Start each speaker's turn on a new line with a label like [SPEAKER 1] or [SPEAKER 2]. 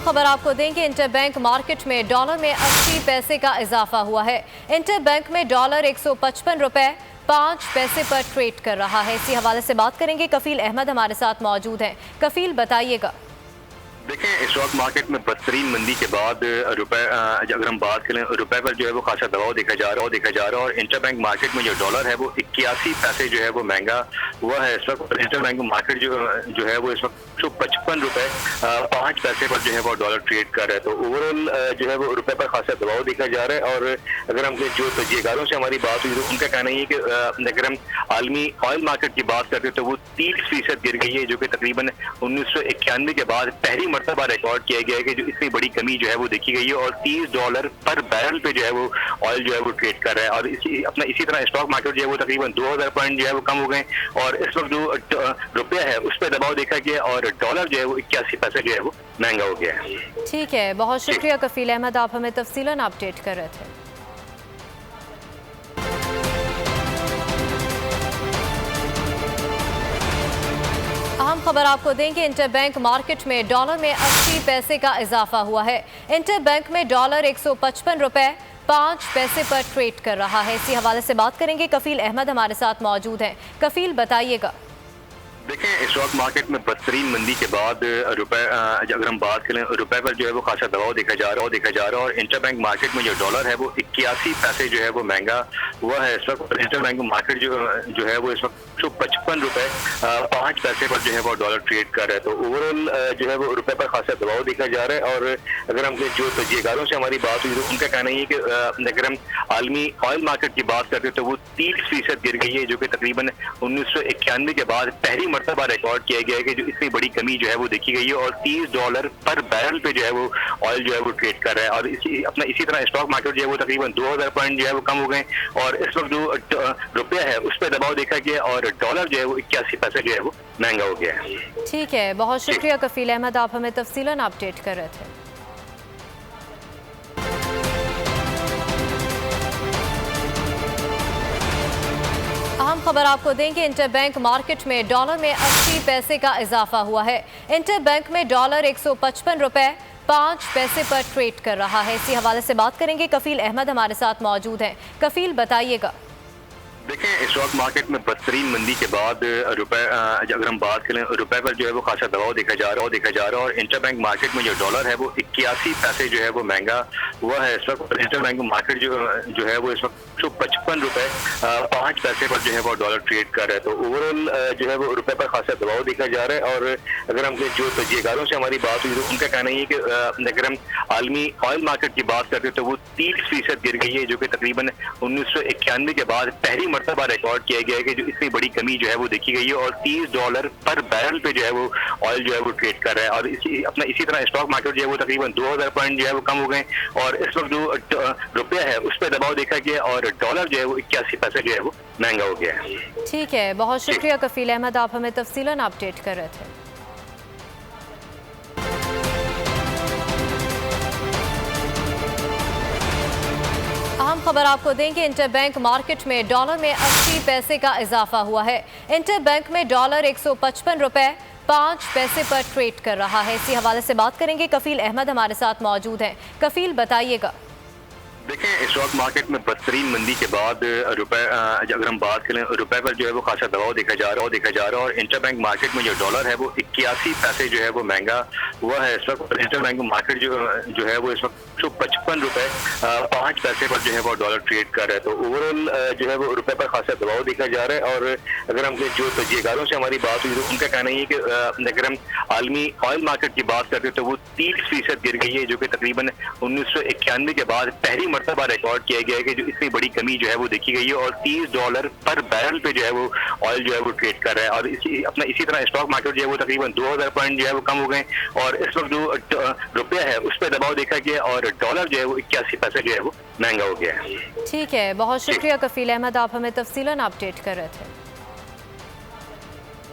[SPEAKER 1] खबर आपको देंगे। इंटरबैंक मार्केट में डॉलर में 80 पैसे का इजाफा हुआ है। इंटरबैंक में डॉलर 155 रुपए 5 पैसे पर ट्रेड कर रहा है। इसी हवाले से बात करेंगे। कफील अहमद हमारे साथ मौजूद हैं। कफील, बताइएगा।
[SPEAKER 2] देखें, इस वक्त मार्केट में बदतरीन मंदी के बाद रुपए अगर हम बात करें, रुपए पर जो है वो खासा दबाव देखा जा रहा है और इंटरबैंक मार्केट में जो डॉलर है वो 81 पैसे जो है वो महंगा हुआ है इस वक्त। इंटरबैंक मार्केट जो है वो इस वक्त 155 रुपए 5 पैसे पर जो है वो डॉलर ट्रेड कर रहा है। तो ओवरऑल जो है वो रुपए पर खासा दबाव देखा जा रहा है। और अगर हम जो तजिएकारों से हमारी बात हुई तो उनका कहना है कि अगर हम आलमी ऑयल मार्केट की बात करते हैं तो वो 30% गिर गई है, जो कि तकरीबन 1991 के बाद पहली मरतबा रिकॉर्ड किया गया है कि जो इतनी बड़ी कमी जो है वो देखी गई है और $30 पर बैरल पे जो है वो ऑयल जो है वो ट्रेड कर रहा है। और इसी तरह स्टॉक मार्केट जो है वो तकरीबन 2000 पॉइंट जो है वो कम हो गए और इस वक्त जो रुपया है उस पर दबाव देखा गया और डॉलर जो है वो 81 पैसे जो है वो महंगा हो गया है।
[SPEAKER 1] ठीक है, बहुत शुक्रिया कफील अहमद, आप हमें तफसीलन अपडेट कर रहे थे। अहम खबर आपको देंगे। इंटरबैंक मार्केट में डॉलर में 80 पैसे का इजाफा हुआ है। इंटरबैंक में डॉलर 155 रुपए 5 पैसे पर ट्रेड कर रहा है। इसी हवाले से बात करेंगे। कफील अहमद हमारे साथ मौजूद हैं। कफील, बताइएगा।
[SPEAKER 2] देखें, इस वक्त मार्केट में बदतरीन मंदी के बाद रुपए अगर हम बात करें, रुपए पर जो है वो खासा दबाव देखा जा रहा है और इंटरबैंक मार्केट में जो डॉलर है वो 81 पैसे जो है वो महंगा हुआ है इस वक्त। इंटरबैंक मार्केट जो है वो इस वक्त 155 रुपए 5 पैसे पर जो है वो डॉलर ट्रेड कर रहा है। तो ओवरऑल जो है वो रुपए पर खासा दबाव देखा जा रहा है। और अगर हम जो तजिएकारों से हमारी बात हुई तो उनका कहना है कि अगर हम आलमी ऑयल मार्केट की बात करते हैं तो वो 30% गिर गई है, जो कि तकरीबन 1991 के बाद पहली मरतबा रिकॉर्ड किया गया है कि जो इतनी बड़ी कमी जो है वो देखी गई है और $30 पर बैरल पे जो है वो ऑयल जो है वो ट्रेड कर रहा है। और इसी तरह स्टॉक मार्केट जो है वो तकरीबन 2000 पॉइंट जो है वो कम हो गए और इस वक्त जो रुपया है उस पर दबाव देखा गया और डॉलर जो है वो 81 पैसे जो है वो महंगा हो गया है।
[SPEAKER 1] ठीक है, बहुत शुक्रिया कफील अहमद, आप हमें तफसीलन अपडेट कर रहे थे। अहम खबर आपको देंगे। इंटरबैंक मार्केट में डॉलर में 80 पैसे का इजाफा हुआ है। इंटरबैंक में डॉलर 155 रुपए 5 पैसे पर ट्रेड कर रहा है। इसी हवाले से बात करेंगे। कफील अहमद हमारे साथ मौजूद हैं। कफील, बताइएगा।
[SPEAKER 2] देखें, इस वक्त मार्केट में बदतरीन मंदी के बाद रुपए अगर हम बात करें, रुपए पर जो है वो खासा दबाव देखा जा रहा है और इंटरबैंक मार्केट में जो डॉलर है वो 81 पैसे जो है वो महंगा हुआ है इस वक्त। इंटरबैंक मार्केट जो है वो इस वक्त 155 रुपए 5 पैसे पर जो है वो डॉलर ट्रेड कर रहा है। तो ओवरऑल जो है वो रुपए पर खासा दबाव देखा जा रहा है। और अगर हम जो तजिएकारों से हमारी बात हुई तो उनका कहना है कि अगर हम आलमी ऑयल मार्केट की बात करते हैं तो वो 30% गिर गई है, जो कि तकरीबन 1991 के बाद पहली मरतबा रिकॉर्ड किया गया है कि जो इतनी बड़ी कमी जो है वो देखी गई है और $30 पर बैरल पे जो है वो ऑयल जो है वो ट्रेड कर रहा है। और इसी तरह स्टॉक मार्केट जो है वो तकरीबन 2000 पॉइंट जो है वो कम हो गए और इस वक्त जो रुपया है उस पर दबाव देखा गया और डॉलर जो है वो 81 पैसे जो है वो महंगा हो गया है।
[SPEAKER 1] ठीक है, बहुत शुक्रिया कफील अहमद, आप हमें तफसीलन अपडेट कर रहे थे। अहम खबर आपको देंगे। इंटरबैंक मार्केट में डॉलर में 80 पैसे का इजाफा हुआ है। इंटरबैंक में डॉलर 155 रुपए 5 पैसे पर ट्रेड कर रहा है। इसी हवाले से बात करेंगे। कफील अहमद हमारे साथ मौजूद हैं। कफील, बताइएगा।
[SPEAKER 2] देखें, इस वक्त मार्केट में बदतरीन मंदी के बाद रुपए अगर हम बात करें, रुपए पर जो है वो खासा दबाव देखा जा रहा है और इंटरबैंक मार्केट में जो डॉलर है वो 81 पैसे जो है वो महंगा हुआ है इस वक्त। इंटरबैंक मार्केट जो है वो इस वक्त 155 रुपए 5 पैसे पर जो है वो डॉलर ट्रेड कर रहा है। तो ओवरऑल जो है वो रुपए पर खासा दबाव देखा जा रहा है। और अगर हम जो तजिएकारों से हमारी बात हुई तो उनका कहना है कि अगर हम आलमी ऑयल मार्केट की बात करते हैं तो वो 30% गिर गई है, जो कि तकरीबन 1991 के बाद पहली मरतबा रिकॉर्ड किया गया है कि जो इतनी बड़ी कमी जो है वो देखी गई है और $30 पर बैरल पे जो है वो ऑयल जो है वो ट्रेड कर रहा है। और इसी तरह स्टॉक मार्केट जो है वो तकरीबन 2000 पॉइंट जो है वो कम हो गए और इस वक्त जो रुपया है उस पर दबाव देखा गया और डॉलर जो है वो 81 पैसे जो है वो महंगा हो गया है।
[SPEAKER 1] ठीक है, बहुत शुक्रिया कफील अहमद, आप हमें तफसीलन अपडेट कर रहे थे।